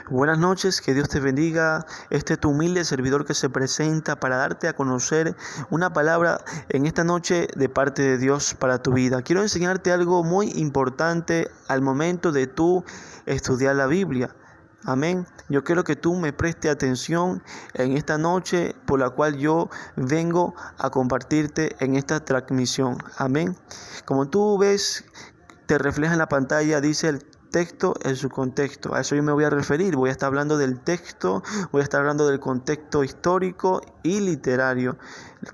Buenas noches, que Dios te bendiga. Este es tu humilde servidor que se presenta para darte a conocer una palabra en esta noche de parte de Dios para tu vida. Quiero enseñarte algo muy importante al momento de tú estudiar la Biblia. Amén. Yo quiero que tú me prestes atención en esta noche por la cual yo vengo a compartirte en esta transmisión. Amén. Como tú ves, te refleja en la pantalla, dice el texto en su contexto. A eso yo me voy a referir. Voy a estar hablando del texto, voy a estar hablando del contexto histórico y literario,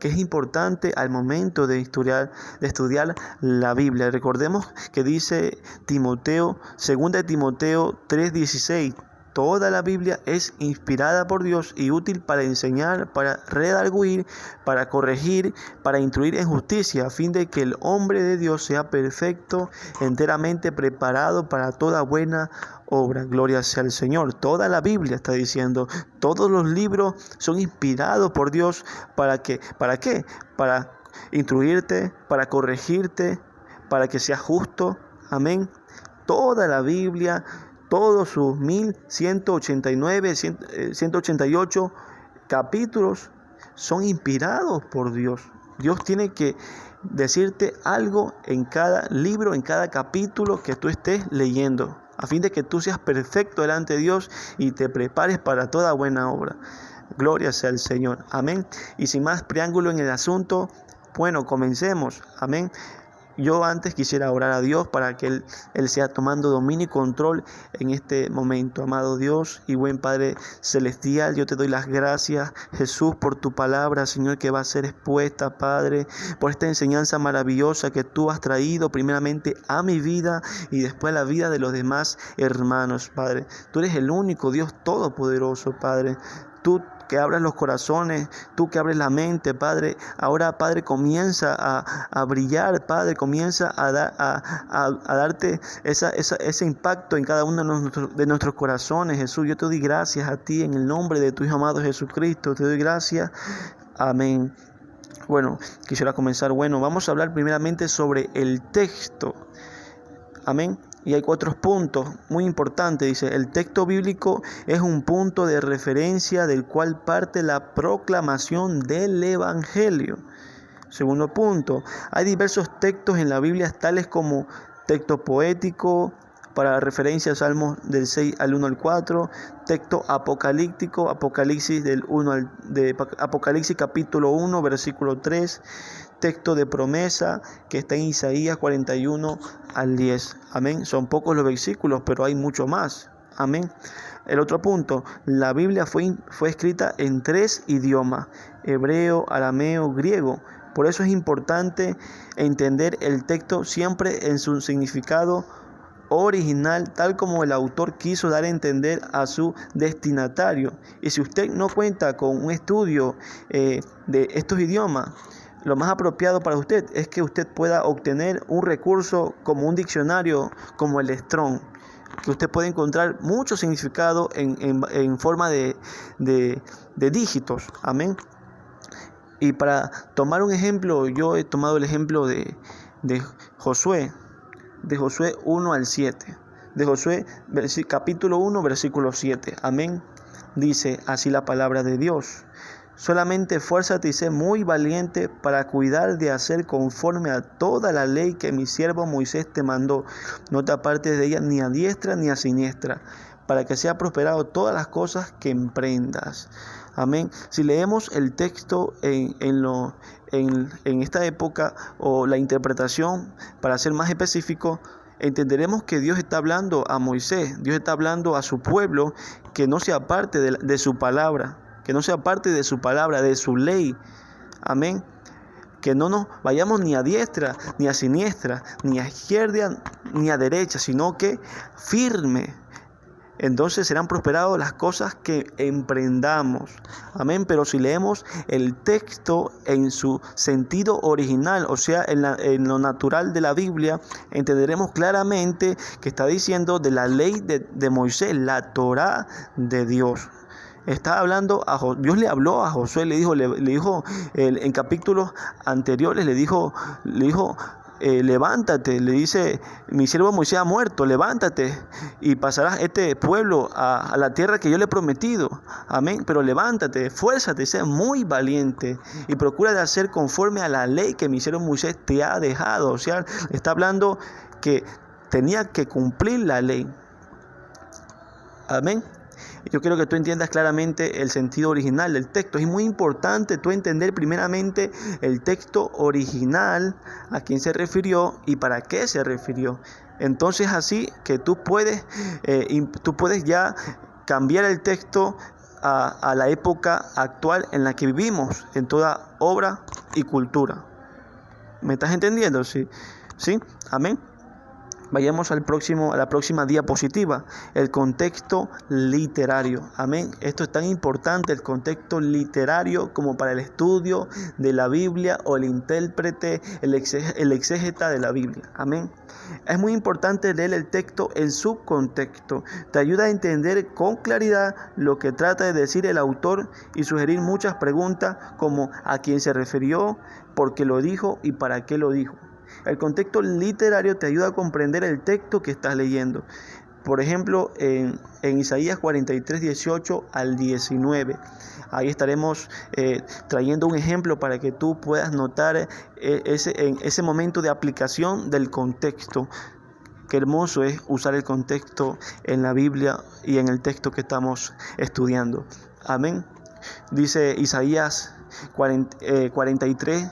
que es importante al momento de estudiar la Biblia. Recordemos que dice Timoteo, 2 Timoteo 3:16. Toda la Biblia es inspirada por Dios y útil para enseñar, para redarguir, para corregir, para instruir en justicia, a fin de que el hombre de Dios sea perfecto, enteramente preparado para toda buena obra. Gloria sea al Señor. Toda la Biblia está diciendo, todos los libros son inspirados por Dios. ¿Para qué? ¿Para qué? Para instruirte, para corregirte, para que seas justo. Amén. Toda la Biblia, todos sus 1189, 188 capítulos son inspirados por Dios. Dios tiene que decirte algo en cada libro, en cada capítulo que tú estés leyendo, a fin de que tú seas perfecto delante de Dios y te prepares para toda buena obra. Gloria sea al Señor. Amén. Y sin más preámbulo en el asunto, bueno, comencemos. Amén. Yo antes quisiera orar a Dios para que Él sea tomando dominio y control en este momento. Amado Dios y buen Padre Celestial, yo te doy las gracias, Jesús, por tu palabra, Señor, que va a ser expuesta, Padre, por esta enseñanza maravillosa que tú has traído primeramente a mi vida y después a la vida de los demás hermanos, Padre. Tú eres el único Dios todopoderoso, Padre. Tú que abras los corazones, tú que abres la mente, Padre. Ahora, Padre, comienza a brillar, Padre, comienza a darte ese impacto en cada uno de nuestros corazones, Jesús. Yo te doy gracias a ti en el nombre de tu Hijo amado Jesucristo. Te doy gracias. Amén. Bueno, quisiera comenzar. Vamos a hablar primeramente sobre el texto. Amén. Y hay 4 puntos muy importantes. Dice, el texto bíblico es un punto de referencia del cual parte la proclamación del Evangelio. Segundo punto, hay diversos textos en la Biblia, tales como texto poético, para referencia a Salmos del 6 al 1 al 4, texto apocalíptico, Apocalipsis Apocalipsis capítulo 1, versículo 3, texto de promesa que está en Isaías 41 al 10. Amén. Son pocos los versículos, pero hay mucho más. Amén. El otro punto, la Biblia fue escrita en 3 idiomas, hebreo, arameo, griego. Por eso es importante entender el texto siempre en su significado original, tal como el autor quiso dar a entender a su destinatario. Y si usted no cuenta con un estudio de estos idiomas, lo más apropiado para usted es que usted pueda obtener un recurso como un diccionario como el Strong, que usted puede encontrar mucho significado en forma de dígitos. Amén. Y para tomar un ejemplo, yo he tomado el ejemplo de Josué. De Josué 1 al 7. De Josué capítulo 1, versículo 7. Amén. Dice así la palabra de Dios. Solamente esfuérzate y sé muy valiente para cuidar de hacer conforme a toda la ley que mi siervo Moisés te mandó. No te apartes de ella ni a diestra ni a siniestra, para que sea prosperado todas las cosas que emprendas. Amén. Si leemos el texto en esta época, o la interpretación, para ser más específico, entenderemos que Dios está hablando a Moisés, Dios está hablando a su pueblo, que no se aparte de su palabra, que no se aparte de su palabra, de su ley. Amén. Que no nos vayamos ni a diestra, ni a siniestra, ni a izquierda, ni a derecha, sino que firme. Entonces serán prosperadas las cosas que emprendamos. Amén. Pero si leemos el texto en su sentido original, o sea, en lo natural de la Biblia, entenderemos claramente que está diciendo de la ley de Moisés, la Torá de Dios. Está hablando Dios le habló a Josué, le dijo en capítulos anteriores, le dijo levántate, le dice, mi siervo Moisés ha muerto, levántate y pasarás este pueblo a la tierra que yo le he prometido. Amén. Pero levántate, esfuérzate, sea muy valiente y procura de hacer conforme a la ley que mi siervo Moisés te ha dejado. O sea, está hablando que tenía que cumplir la ley. Amén. Yo quiero que tú entiendas claramente el sentido original del texto. Es muy importante tú entender primeramente el texto original, a quién se refirió y para qué se refirió. Entonces así que tú puedes ya cambiar el texto a la época actual en la que vivimos, en toda obra y cultura. ¿Me estás entendiendo? Sí. ¿Sí? Amén. Vayamos a la próxima diapositiva, el contexto literario. Amén. Esto es tan importante, el contexto literario, como para el estudio de la Biblia o el intérprete, el exégeta de la Biblia. Amén. Es muy importante leer el texto en su contexto. Te ayuda a entender con claridad lo que trata de decir el autor y sugerir muchas preguntas como a quién se refirió, por qué lo dijo y para qué lo dijo. El contexto literario te ayuda a comprender el texto que estás leyendo. Por ejemplo, en Isaías 43, 18 al 19. Ahí estaremos trayendo un ejemplo para que tú puedas notar ese momento de aplicación del contexto. Qué hermoso es usar el contexto en la Biblia y en el texto que estamos estudiando. Amén. Dice Isaías 43,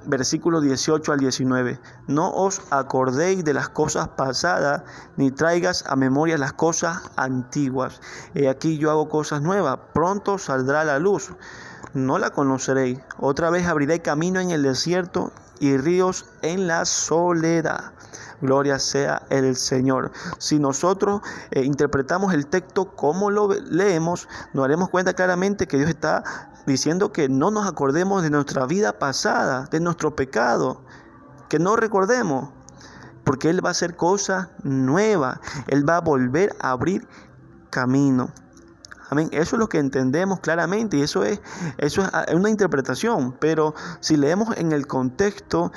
versículos 18 al 19. No os acordéis de las cosas pasadas, ni traigas a memoria las cosas antiguas. He aquí yo hago cosas nuevas, pronto saldrá la luz. No la conoceréis. Otra vez abriré camino en el desierto y ríos en la soledad. Gloria sea el Señor. Si nosotros interpretamos el texto como lo leemos, nos daremos cuenta claramente que Dios está diciendo que no nos acordemos de nuestra vida pasada, de nuestro pecado, que no recordemos, porque Él va a hacer cosas nuevas, Él va a volver a abrir camino. Amén. Eso es lo que entendemos claramente y eso es una interpretación, pero si leemos en el contexto,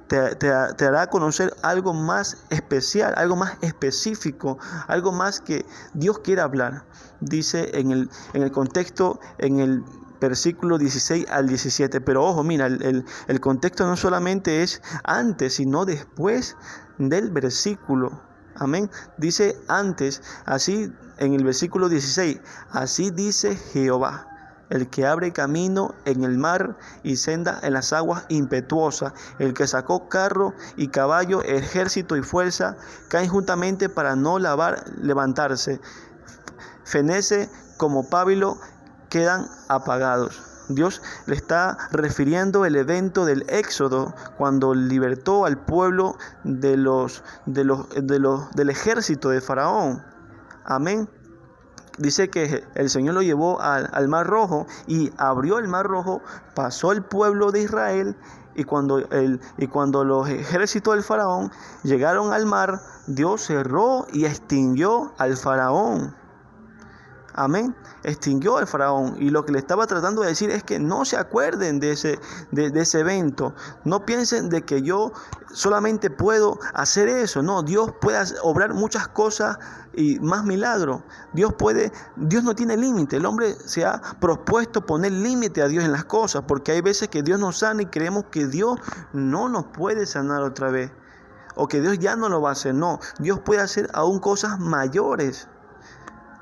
te hará conocer algo más especial, algo más específico, algo más que Dios quiere hablar. Dice en el contexto, en el versículo 16 al 17. Pero ojo, mira, el contexto no solamente es antes, sino después del versículo. Amén. Dice antes, así en el versículo 16, así dice Jehová, el que abre camino en el mar y senda en las aguas impetuosas, el que sacó carro y caballo, ejército y fuerza, caen juntamente para no levantarse. Fenece como pábilo, quedan apagados. Dios le está refiriendo el evento del Éxodo, cuando libertó al pueblo del ejército de Faraón. Amén. Dice que el Señor lo llevó al Mar Rojo y abrió el Mar Rojo, pasó el pueblo de Israel y cuando los ejércitos del Faraón llegaron al mar, Dios cerró y extinguió al Faraón. Amén. Extinguió al Faraón. Y lo que le estaba tratando de decir es que no se acuerden de ese evento. No piensen de que yo solamente puedo hacer eso. No, Dios puede obrar muchas cosas y más milagros. Dios no tiene límite. El hombre se ha propuesto poner límite a Dios en las cosas, porque hay veces que Dios nos sana y creemos que Dios no nos puede sanar otra vez, o que Dios ya no lo va a hacer. No, Dios puede hacer aún cosas mayores.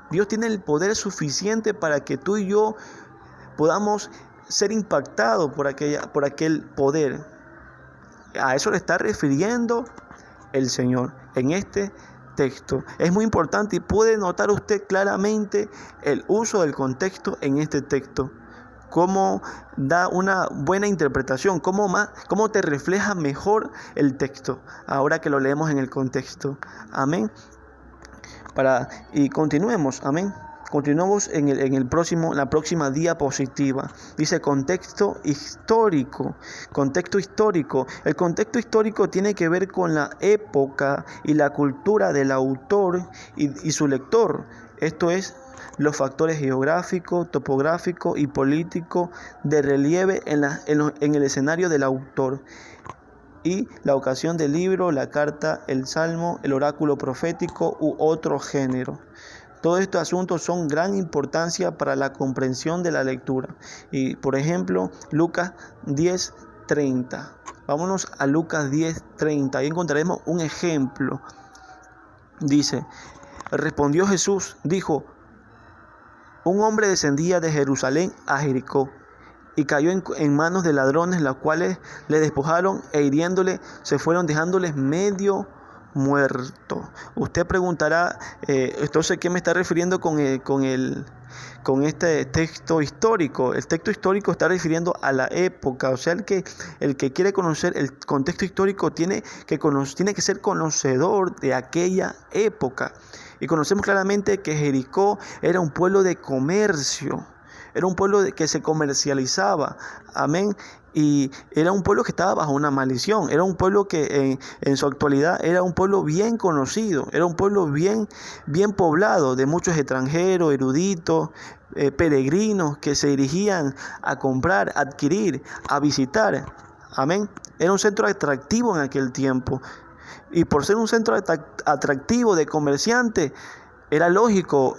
Dios tiene el poder suficiente para que tú y yo podamos ser impactados por aquel poder. A eso le está refiriendo el Señor en este texto. Es muy importante y puede notar usted claramente el uso del contexto en este texto. Cómo da una buena interpretación, cómo te refleja mejor el texto ahora que lo leemos en el contexto. Amén. Y continuemos, amén. Continuamos en la próxima diapositiva. Dice contexto histórico. Contexto histórico. El contexto histórico tiene que ver con la época y la cultura del autor y su lector. Esto es los factores geográficos, topográficos y políticos de relieve en el escenario del autor. y la ocasión del libro, la carta, el salmo, el oráculo profético u otro género. Todos estos asuntos son gran importancia para la comprensión de la lectura. Y por ejemplo, Lucas 10:30. Vámonos a Lucas 10:30. Ahí encontraremos un ejemplo. Dice, respondió Jesús, dijo, un hombre descendía de Jerusalén a Jericó y cayó en manos de ladrones, los cuales le despojaron e hiriéndole se fueron dejándoles medio muerto. Usted preguntará, entonces, ¿qué me está refiriendo con este texto histórico? El texto histórico está refiriendo a la época, o sea, el que quiere conocer el contexto histórico tiene que ser conocedor de aquella época. Y conocemos claramente que Jericó era un pueblo de comercio. Era un pueblo que se comercializaba, amén, y era un pueblo que estaba bajo una maldición. Era un pueblo que en su actualidad era un pueblo bien conocido, era un pueblo bien poblado de muchos extranjeros, eruditos, peregrinos que se dirigían a comprar, a adquirir, a visitar, amén. Era un centro atractivo en aquel tiempo, y por ser un centro atractivo de comerciantes, era lógico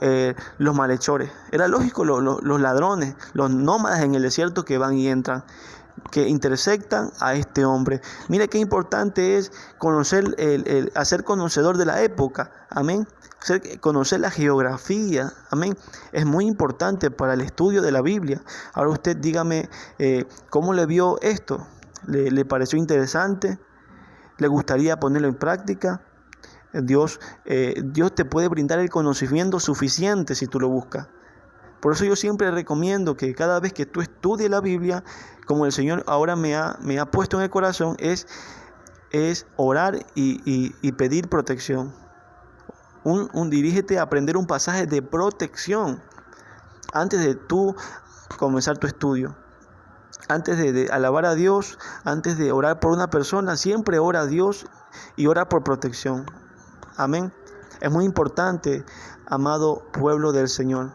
los malhechores, era lógico los ladrones, los nómadas en el desierto que van y entran, que intersectan a este hombre. Mira qué importante es conocer, hacer conocedor de la época, amén. Conocer la geografía, amén. Es muy importante para el estudio de la Biblia. Ahora usted dígame, ¿cómo le vio esto? ¿Le pareció interesante? ¿Le gustaría ponerlo en práctica? Dios te puede brindar el conocimiento suficiente si tú lo buscas. Por eso yo siempre recomiendo que cada vez que tú estudies la Biblia, como el Señor ahora me ha puesto en el corazón, es orar y pedir protección. Dirígete a aprender un pasaje de protección antes de tú comenzar tu estudio. Antes de alabar a Dios, antes de orar por una persona, siempre ora a Dios y ora por protección. Amén. Es muy importante, amado pueblo del Señor.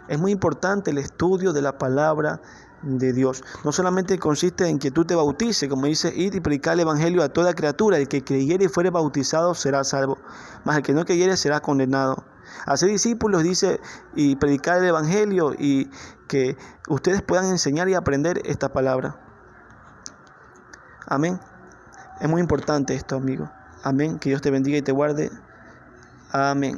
Es muy importante el estudio de la palabra de Dios. No solamente consiste en que tú te bautices, como dice, id y predicar el evangelio a toda criatura. El que creyere y fuere bautizado será salvo, mas el que no creyere será condenado. Hacer discípulos, dice, y predicar el evangelio, y que ustedes puedan enseñar y aprender esta palabra. Amén. Es muy importante esto, amigo. Amén. Que Dios te bendiga y te guarde. Amén.